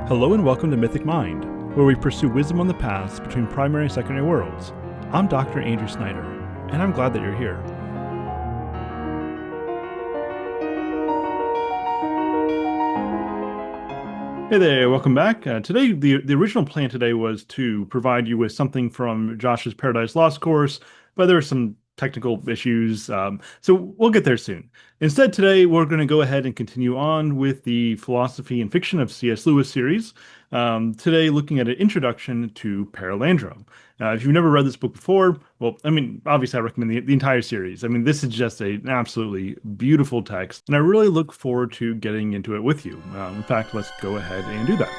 Hello and welcome to Mythic Mind, where we pursue wisdom on the paths between primary and secondary worlds. I'm Dr. Andrew Snyder, and I'm glad that you're here. Hey there, welcome back. Today, the original plan today was to provide you with something from Josh's Paradise Lost course, but there were some technical issues, so we'll get there soon. Instead, today, we're going to go ahead and continue on with the Philosophy and Fiction of C.S. Lewis series. Today, looking at an introduction to Perelandra. If you've never read this book before, well, obviously I recommend the entire series. This is just an absolutely beautiful text, and I really look forward to getting into it with you. In fact, let's go ahead and do that.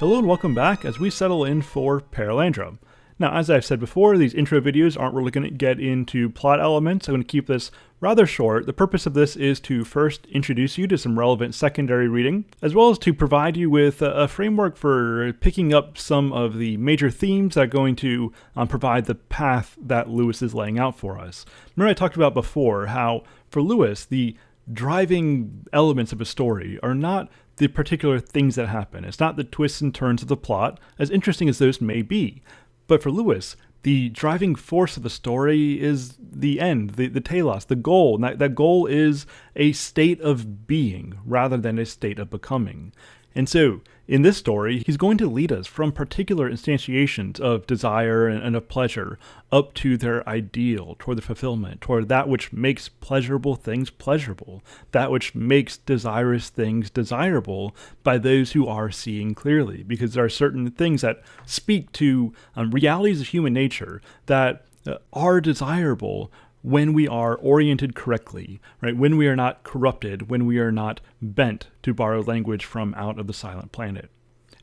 Hello and welcome back as we settle in for Perelandra. Now, as I've said before, these intro videos aren't really going to get into plot elements. I'm going to keep this rather short. The purpose of this is to first introduce you to some relevant secondary reading, as well as to provide you with a framework for picking up some of the major themes that are going to provide the path that Lewis is laying out for us. Remember I talked about before how, for Lewis, the driving elements of a story are not the particular things that happen. It's not the twists and turns of the plot, as interesting as those may be. But for Lewis, the driving force of the story is the end, the telos, the goal. And that goal is a state of being rather than a state of becoming. And so, in this story, he's going to lead us from particular instantiations of desire and of pleasure up to their ideal, toward the fulfillment, toward that which makes pleasurable things pleasurable, that which makes desirous things desirable by those who are seeing clearly. Because there are certain things that speak to realities of human nature that are desirable when we are oriented correctly, right? When we are not corrupted, when we are not bent, to borrow language from Out of the Silent Planet.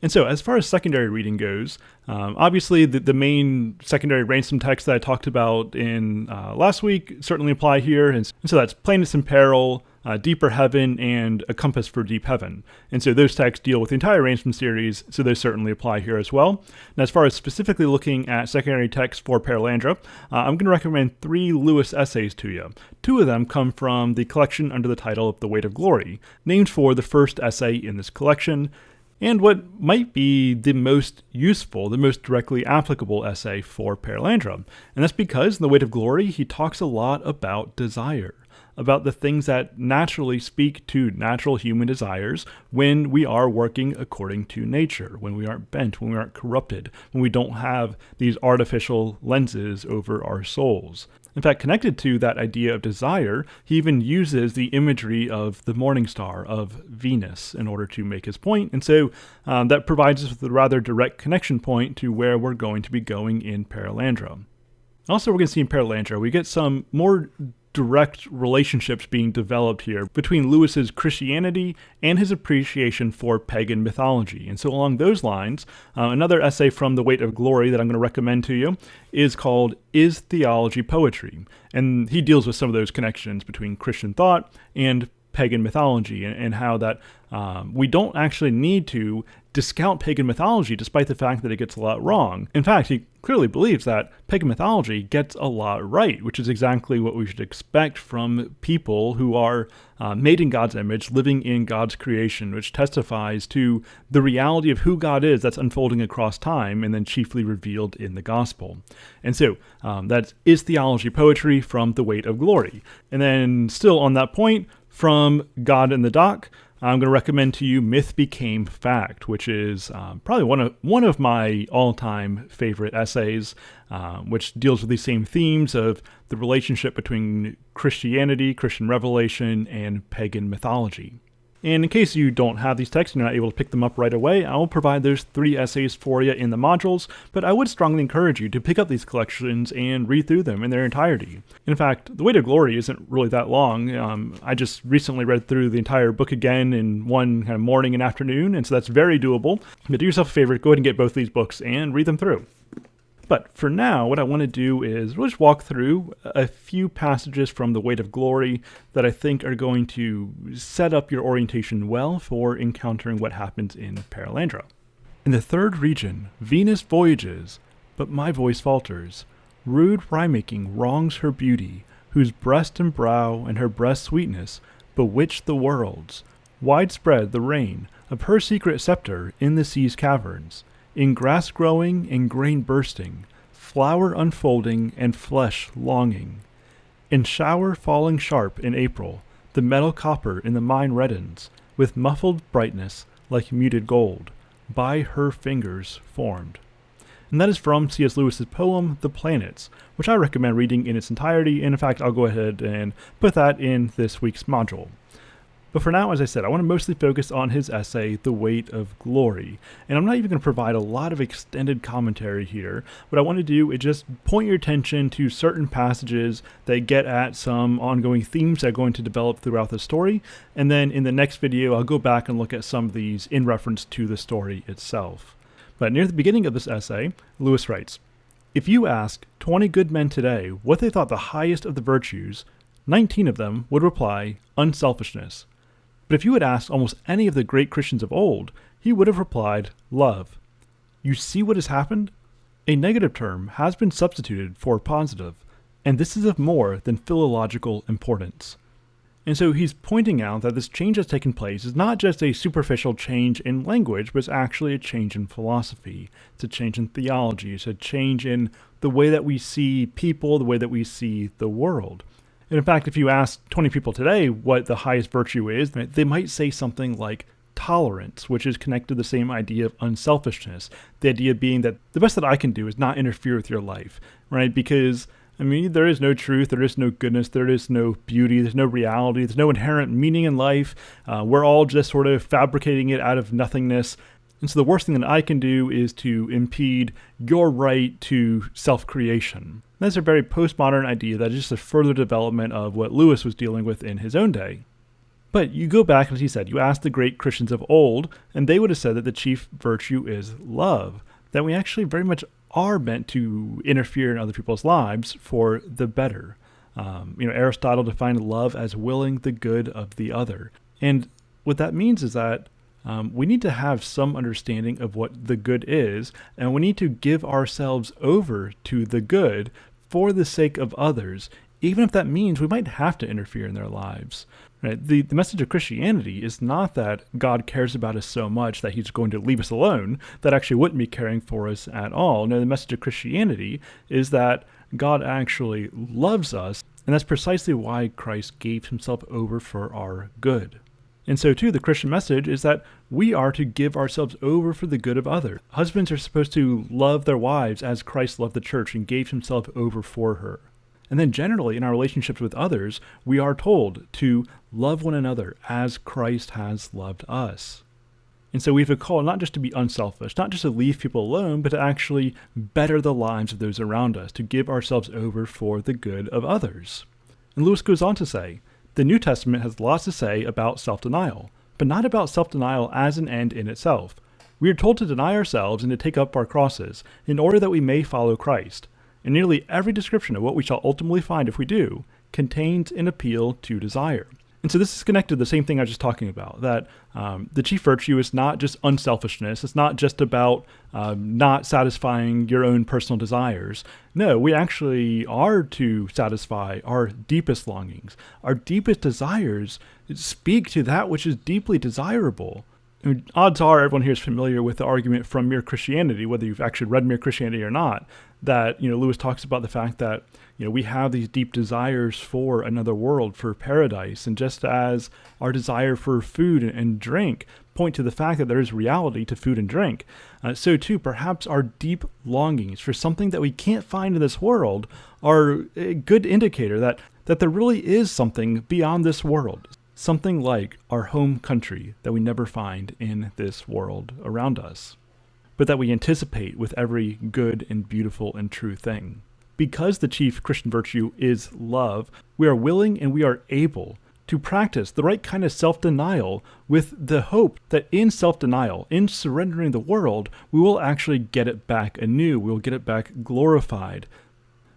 And so, as far as secondary reading goes, obviously the main secondary ransom text that I talked about in last week certainly apply here. And so that's Planets in Peril, Deeper Heaven, and A Compass for Deep Heaven. And so those texts deal with the entire ransom series, so they certainly apply here as well. Now, as far as specifically looking at secondary texts for Perelandra, I'm going to recommend 3 Lewis essays to you. 2 of them come from the collection under the title of The Weight of Glory, named for the first essay in this collection, and what might be the most useful, the most directly applicable essay for Perelandra. And that's because in The Weight of Glory, he talks a lot about desire, about the things that naturally speak to natural human desires when we are working according to nature, when we aren't bent, when we aren't corrupted, when we don't have these artificial lenses over our souls. In fact, connected to that idea of desire, he even uses the imagery of the morning star, of Venus, in order to make his point. And so that provides us with a rather direct connection point to where we're going to be going in Perelandra. Also, we're going to see in Perelandra, we get some more direct relationships being developed here between Lewis's Christianity and his appreciation for pagan mythology. And so along those lines, another essay from The Weight of Glory that I'm going to recommend to you is called Is Theology Poetry? And he deals with some of those connections between Christian thought and pagan mythology and how that we don't actually need to discount pagan mythology despite the fact that it gets a lot wrong. In fact, he clearly believes that pagan mythology gets a lot right, which is exactly what we should expect from people who are made in God's image, living in God's creation, which testifies to the reality of who God is that's unfolding across time and then chiefly revealed in the gospel. And so that is Theology Poetry from The Weight of Glory. And then still on that point, from God in the Dock, I'm going to recommend to you Myth Became Fact, which is probably one of my all-time favorite essays, which deals with these same themes of the relationship between Christianity, Christian revelation, and pagan mythology. And in case you don't have these texts and you're not able to pick them up right away, I will provide those 3 essays for you in the modules, but I would strongly encourage you to pick up these collections and read through them in their entirety. In fact, The Weight of Glory isn't really that long. I just recently read through the entire book again in one kind of morning and afternoon, and so that's very doable. But do yourself a favor, go ahead and get both these books and read them through. But for now, what I want to do is we'll just walk through a few passages from the Weight of Glory that I think are going to set up your orientation well for encountering what happens in Perelandra. In the third region, Venus voyages, but my voice falters. Rude rhyme-making wrongs her beauty, whose breast and brow and her breast's sweetness bewitch the worlds. Widespread the reign of her secret scepter in the sea's caverns, in grass growing and grain bursting, flower unfolding and flesh longing. In shower falling sharp in April, the metal copper in the mine reddens, with muffled brightness like muted gold, by her fingers formed. And that is from C.S. Lewis's poem, The Planets, which I recommend reading in its entirety, and in fact I'll go ahead and put that in this week's module. But for now, as I said, I want to mostly focus on his essay, The Weight of Glory. And I'm not even going to provide a lot of extended commentary here. What I want to do is just point your attention to certain passages that get at some ongoing themes that are going to develop throughout the story. And then in the next video, I'll go back and look at some of these in reference to the story itself. But near the beginning of this essay, Lewis writes, "If you ask 20 good men today what they thought the highest of the virtues, 19 of them would reply, unselfishness. But if you had asked almost any of the great Christians of old, he would have replied, love. You see what has happened? A negative term has been substituted for a positive, and this is of more than philological importance." And so he's pointing out that this change that's taken place is not just a superficial change in language, but it's actually a change in philosophy. It's a change in theology. It's a change in the way that we see people, the way that we see the world. And in fact, if you ask 20 people today what the highest virtue is, they might say something like tolerance, which is connected to the same idea of unselfishness. The idea being that the best that I can do is not interfere with your life, right? Because there is no truth, there is no goodness, there is no beauty, there's no reality, there's no inherent meaning in life. We're all just sort of fabricating it out of nothingness. And so the worst thing that I can do is to impede your right to self-creation. That's a very postmodern idea that is just a further development of what Lewis was dealing with in his own day. But you go back, as he said, you ask the great Christians of old, and they would have said that the chief virtue is love, that we actually very much are meant to interfere in other people's lives for the better. Aristotle defined love as willing the good of the other. And what that means is that we need to have some understanding of what the good is, and we need to give ourselves over to the good for the sake of others, even if that means we might have to interfere in their lives. Right? The message of Christianity is not that God cares about us so much that he's going to leave us alone. That actually wouldn't be caring for us at all. No, the message of Christianity is that God actually loves us, and that's precisely why Christ gave himself over for our good. And so too, the Christian message is that we are to give ourselves over for the good of others. Husbands are supposed to love their wives as Christ loved the church and gave himself over for her. And then generally in our relationships with others, we are told to love one another as Christ has loved us. And so we have a call not just to be unselfish, not just to leave people alone, but to actually better the lives of those around us, to give ourselves over for the good of others. And Lewis goes on to say, the New Testament has lots to say about self-denial, but not about self-denial as an end in itself. We are told to deny ourselves and to take up our crosses in order that we may follow Christ. And nearly every description of what we shall ultimately find if we do contains an appeal to desire. And so this is connected to the same thing I was just talking about, that the chief virtue is not just unselfishness. It's not just about not satisfying your own personal desires. No, we actually are to satisfy our deepest longings. Our deepest desires speak to that which is deeply desirable. Odds are everyone here is familiar with the argument from Mere Christianity, whether you've actually read Mere Christianity or not, that Lewis talks about the fact that we have these deep desires for another world, for paradise, and just as our desire for food and drink point to the fact that there is reality to food and drink, so too perhaps our deep longings for something that we can't find in this world are a good indicator that there really is something beyond this world. Something like our home country that we never find in this world around us, but that we anticipate with every good and beautiful and true thing. Because the chief Christian virtue is love, we are willing and we are able to practice the right kind of self-denial with the hope that in self-denial, in surrendering the world, we will actually get it back anew. We will get it back glorified.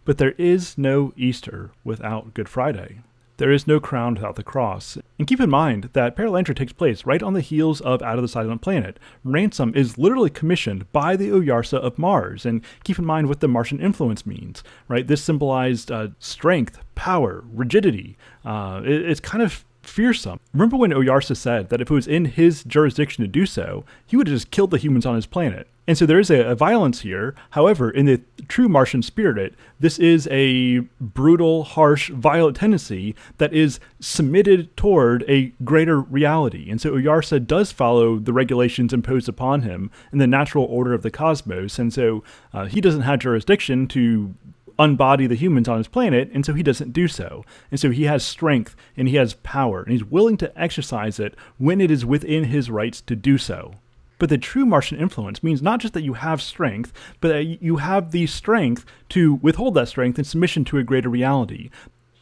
But there is no Easter without Good Friday. There is no crown without the cross. And keep in mind that Perelandra takes place right on the heels of Out of the Silent Planet. Ransom is literally commissioned by the Oyarsa of Mars. And keep in mind what the Martian influence means, right? This symbolized strength, power, rigidity. It's kind of fearsome. Remember when Oyarsa said that if it was in his jurisdiction to do so, he would have just killed the humans on his planet. And so there is a violence here. However, in the true Martian spirit, this is a brutal, harsh, violent tendency that is submitted toward a greater reality. And so Oyarsa does follow the regulations imposed upon him in the natural order of the cosmos. And so he doesn't have jurisdiction to unbody the humans on his planet, and so he doesn't do so. And so he has strength and he has power, and he's willing to exercise it when it is within his rights to do so. But the true Martian influence means not just that you have strength, but that you have the strength to withhold that strength in submission to a greater reality.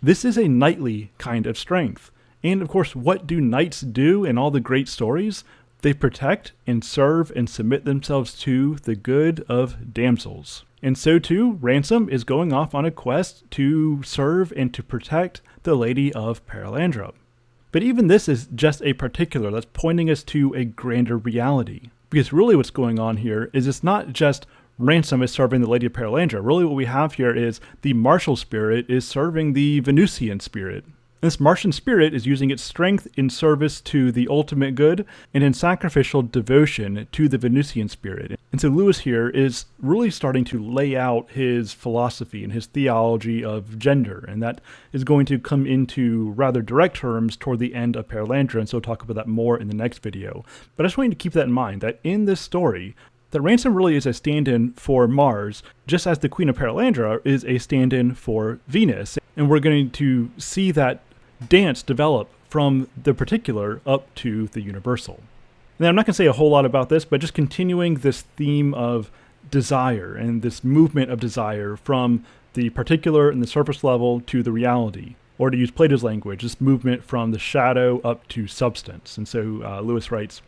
This is a knightly kind of strength. And of course, what do knights do in all the great stories? They protect and serve and submit themselves to the good of damsels. And so too, Ransom is going off on a quest to serve and to protect the Lady of Perelandra. But even this is just a particular that's pointing us to a grander reality. Because really what's going on here is it's not just Ransom is serving the Lady of Perelandra. Really what we have here is the martial spirit is serving the Venusian spirit. And this Martian spirit is using its strength in service to the ultimate good and in sacrificial devotion to the Venusian spirit. And so Lewis here is really starting to lay out his philosophy and his theology of gender, and that is going to come into rather direct terms toward the end of Perelandra, and so we'll talk about that more in the next video. But I just want you to keep that in mind, that in this story, that Ransom really is a stand-in for Mars, just as the Queen of Perelandra is a stand-in for Venus. And we're going to see that dance develop from the particular up to the universal. Now, I'm not going to say a whole lot about this, but just continuing this theme of desire and this movement of desire from the particular and the surface level to the reality, or to use Plato's language, this movement from the shadow up to substance. And so Lewis writes,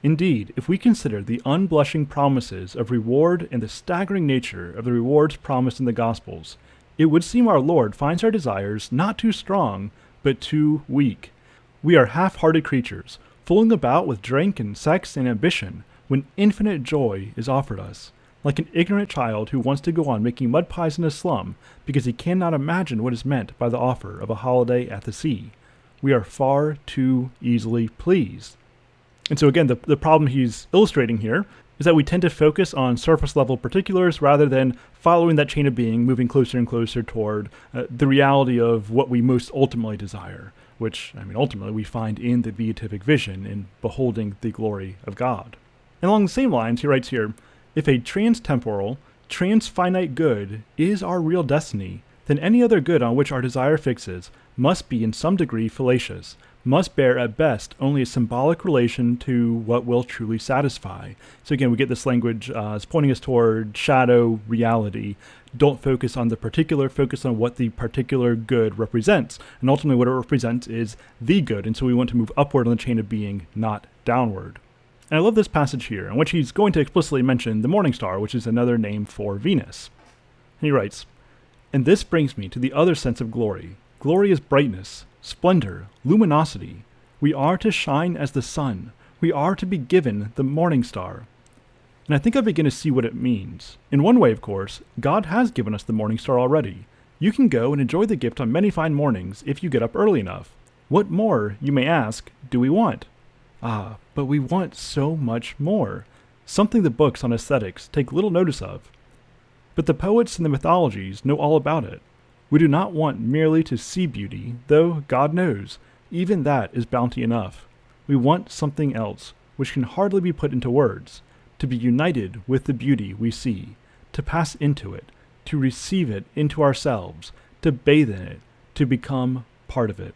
"Indeed, if we consider the unblushing promises of reward and the staggering nature of the rewards promised in the Gospels, it would seem our Lord finds our desires not too strong, but too weak. We are half-hearted creatures, fooling about with drink and sex and ambition, when infinite joy is offered us, like an ignorant child who wants to go on making mud pies in a slum because he cannot imagine what is meant by the offer of a holiday at the sea. We are far too easily pleased." And so again, the problem he's illustrating here is that we tend to focus on surface level particulars rather than following that chain of being, moving closer and closer toward the reality of what we most ultimately desire, which, ultimately we find in the beatific vision, in beholding the glory of God. And along the same lines, he writes here, "If a trans-temporal, trans-finite good is our real destiny, then any other good on which our desire fixes must be in some degree fallacious, must bear at best only a symbolic relation to what will truly satisfy." So again, we get this language is pointing us toward shadow reality. Don't focus on the particular, focus on what the particular good represents. And ultimately what it represents is the good. And so we want to move upward on the chain of being, not downward. And I love this passage here, in which he's going to explicitly mention the morning star, which is another name for Venus. And he writes, "And this brings me to the other sense of glory. Glory is brightness, splendor, luminosity. We are to shine as the sun. We are to be given the morning star." And I think I begin to see what it means. In one way, of course, God has given us the morning star already. You can go and enjoy the gift on many fine mornings if you get up early enough. What more, you may ask, do we want? But we want so much more. Something the books on aesthetics take little notice of. But the poets and the mythologies know all about it. We do not want merely to see beauty, though, God knows, even that is bounty enough. We want something else, which can hardly be put into words, to be united with the beauty we see, to pass into it, to receive it into ourselves, to bathe in it, to become part of it.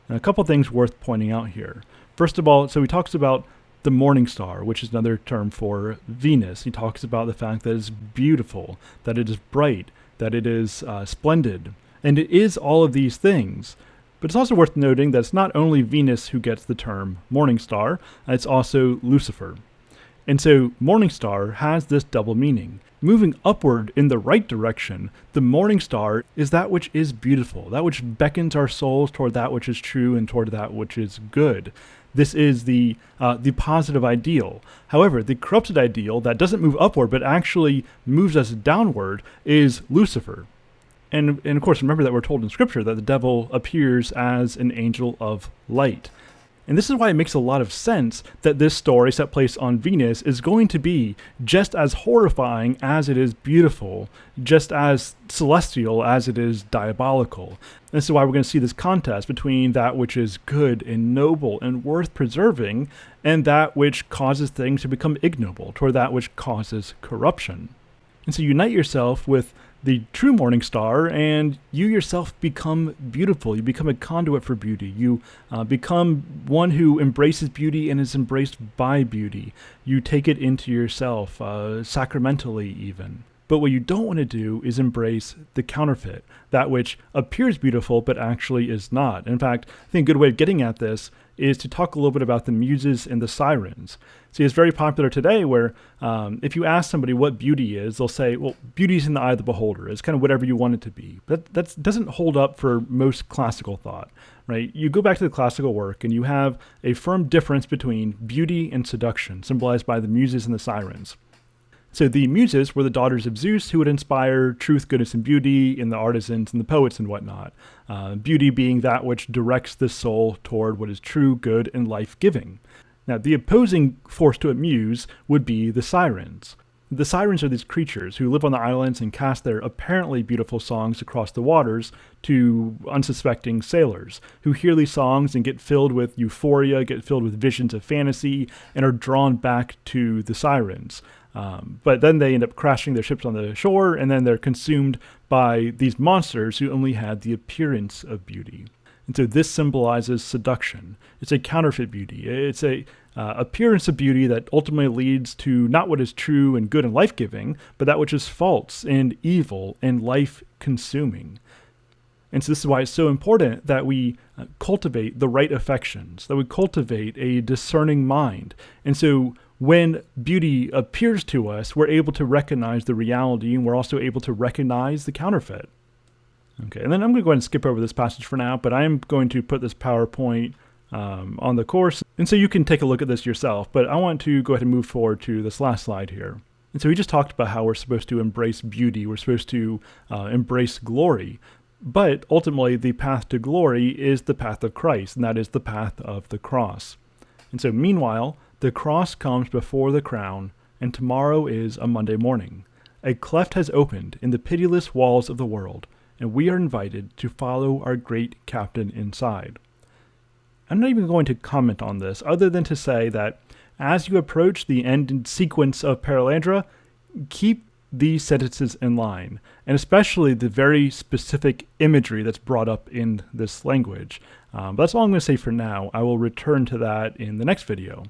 And a couple things worth pointing out here. First of all, so he talks about the morning star, which is another term for Venus. He talks about the fact that it's beautiful, that it is bright, that it is splendid. And it is all of these things. But it's also worth noting that it's not only Venus who gets the term morning star, it's also Lucifer. And so morning star has this double meaning. Moving upward in the right direction, the morning star is that which is beautiful, that which beckons our souls toward that which is true and toward that which is good. This is the positive ideal. However, the corrupted ideal that doesn't move upward but actually moves us downward is Lucifer. And of course, remember that we're told in Scripture that the devil appears as an angel of light. And this is why it makes a lot of sense that this story set place on Venus is going to be just as horrifying as it is beautiful, just as celestial as it is diabolical. And this is why we're going to see this contest between that which is good and noble and worth preserving and that which causes things to become ignoble, toward that which causes corruption. And so unite yourself with the true morning star, and you yourself become beautiful. You become a conduit for beauty. You become one who embraces beauty and is embraced by beauty. You take it into yourself, sacramentally even. But what you don't want to do is embrace the counterfeit, that which appears beautiful but actually is not. In fact, I think a good way of getting at this is to talk a little bit about the muses and the sirens. See, it's very popular today where if you ask somebody what beauty is, they'll say, well, beauty is in the eye of the beholder. It's kind of whatever you want it to be. But that doesn't hold up for most classical thought, right? You go back to the classical work and you have a firm difference between beauty and seduction, symbolized by the muses and the sirens. So the muses were the daughters of Zeus who would inspire truth, goodness, and beauty in the artisans and the poets and whatnot. Beauty being that which directs the soul toward what is true, good, and life-giving. Now, the opposing force to a muse would be the sirens. The sirens are these creatures who live on the islands and cast their apparently beautiful songs across the waters to unsuspecting sailors, who hear these songs and get filled with euphoria, get filled with visions of fantasy, and are drawn back to the sirens. But then they end up crashing their ships on the shore, and then they're consumed by these monsters who only had the appearance of beauty. And so this symbolizes seduction. It's a counterfeit beauty. It's a appearance of beauty that ultimately leads to not what is true and good and life-giving, but that which is false and evil and life-consuming. And so this is why it's so important that we cultivate the right affections, that we cultivate a discerning mind. And so when beauty appears to us, we're able to recognize the reality, and we're also able to recognize the counterfeit. Okay, and then I'm going to go ahead and skip over this passage for now, but I'm going to put this PowerPoint on the course, and so you can take a look at this yourself. But I want to go ahead and move forward to this last slide here. And so we just talked about how we're supposed to embrace beauty, we're supposed to embrace glory. But ultimately, the path to glory is the path of Christ, and that is the path of the cross. And so meanwhile, the cross comes before the crown, and tomorrow is a Monday morning. A cleft has opened in the pitiless walls of the world, and we are invited to follow our great captain inside. I'm not even going to comment on this, other than to say that as you approach the end sequence of Perelandra, keep these sentences in line, and especially the very specific imagery that's brought up in this language. But that's all I'm going to say for now. I will return to that in the next video.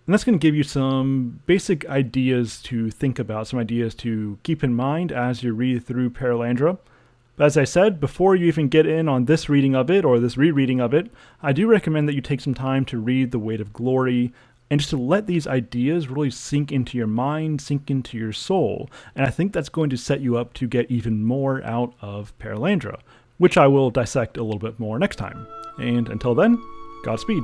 And that's going to give you some basic ideas to think about, some ideas to keep in mind as you read through Perelandra. But as I said, before you even get in on this reading of it or this rereading of it, I do recommend that you take some time to read The Weight of Glory and just to let these ideas really sink into your mind, sink into your soul. And I think that's going to set you up to get even more out of Perelandra, which I will dissect a little bit more next time. And until then, Godspeed.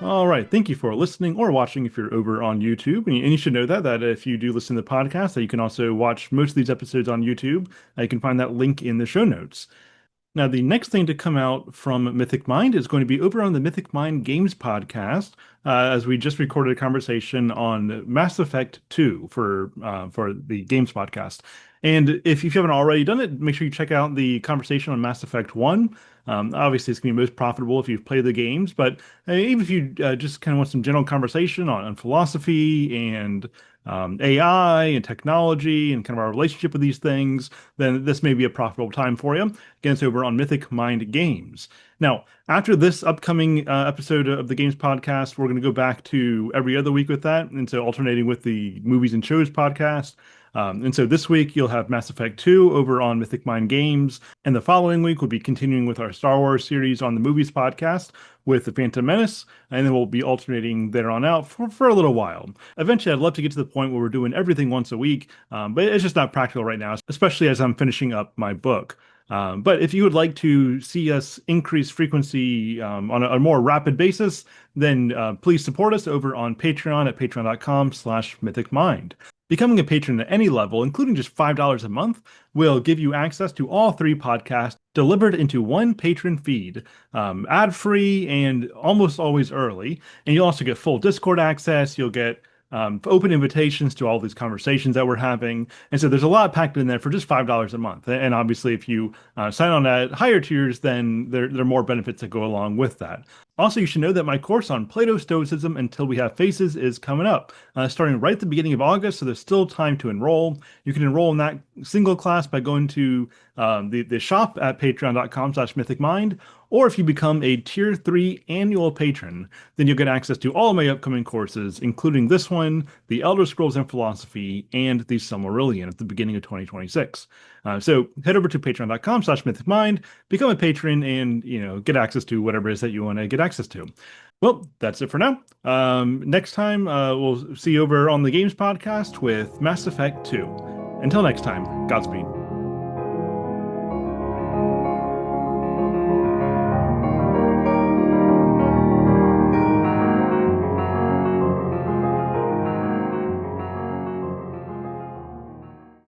All right. Thank you for listening or watching if you're over on YouTube. And you should know that if you do listen to the podcast, that you can also watch most of these episodes on YouTube. You can find that link in the show notes. Now, the next thing to come out from Mythic Mind is going to be over on the Mythic Mind Games podcast, as we just recorded a conversation on Mass Effect 2 for the Games podcast. And if you haven't already done it, make sure you check out the conversation on Mass Effect 1. Obviously, it's going to be most profitable if you've played the games, but even if you just kind of want some general conversation on philosophy and AI and technology and kind of our relationship with these things, then this may be a profitable time for you. Again, it's over on Mythic Mind Games. Now, after this upcoming episode of the Games Podcast, we're going to go back to every other week with that, and so alternating with the Movies and Shows podcast. And so this week you'll have Mass Effect 2 over on Mythic Mind Games, and the following week we'll be continuing with our Star Wars series on the Movies podcast with The Phantom Menace, and then we'll be alternating there on out for a little while. Eventually, I'd love to get to the point where we're doing everything once a week, but it's just not practical right now, especially as I'm finishing up my book. But if you would like to see us increase frequency on a more rapid basis, then please support us over on Patreon at patreon.com/mythicmind. Becoming a patron at any level, including just $5 a month, will give you access to all three podcasts delivered into one patron feed, ad-free and almost always early. And you'll also get full Discord access. You'll get open invitations to all these conversations that we're having. And so there's a lot packed in there for just $5 a month. And obviously, if you sign on at higher tiers, then there are more benefits that go along with that. Also, you should know that my course on Plato Stoicism Until We Have Faces is coming up, starting right at the beginning of August, so there's still time to enroll. You can enroll in that single class by going to the shop at patreon.com/mythicmind, or if you become a Tier 3 annual patron, then you'll get access to all of my upcoming courses, including this one, The Elder Scrolls and Philosophy, and The Silmarillion at the beginning of 2026. So head over to patreon.com/mythicmind, become a patron, and get access to whatever it is that you want to get access to. Well, that's it for now. Next time, we'll see you over on the Games Podcast with Mass Effect 2. Until next time, Godspeed.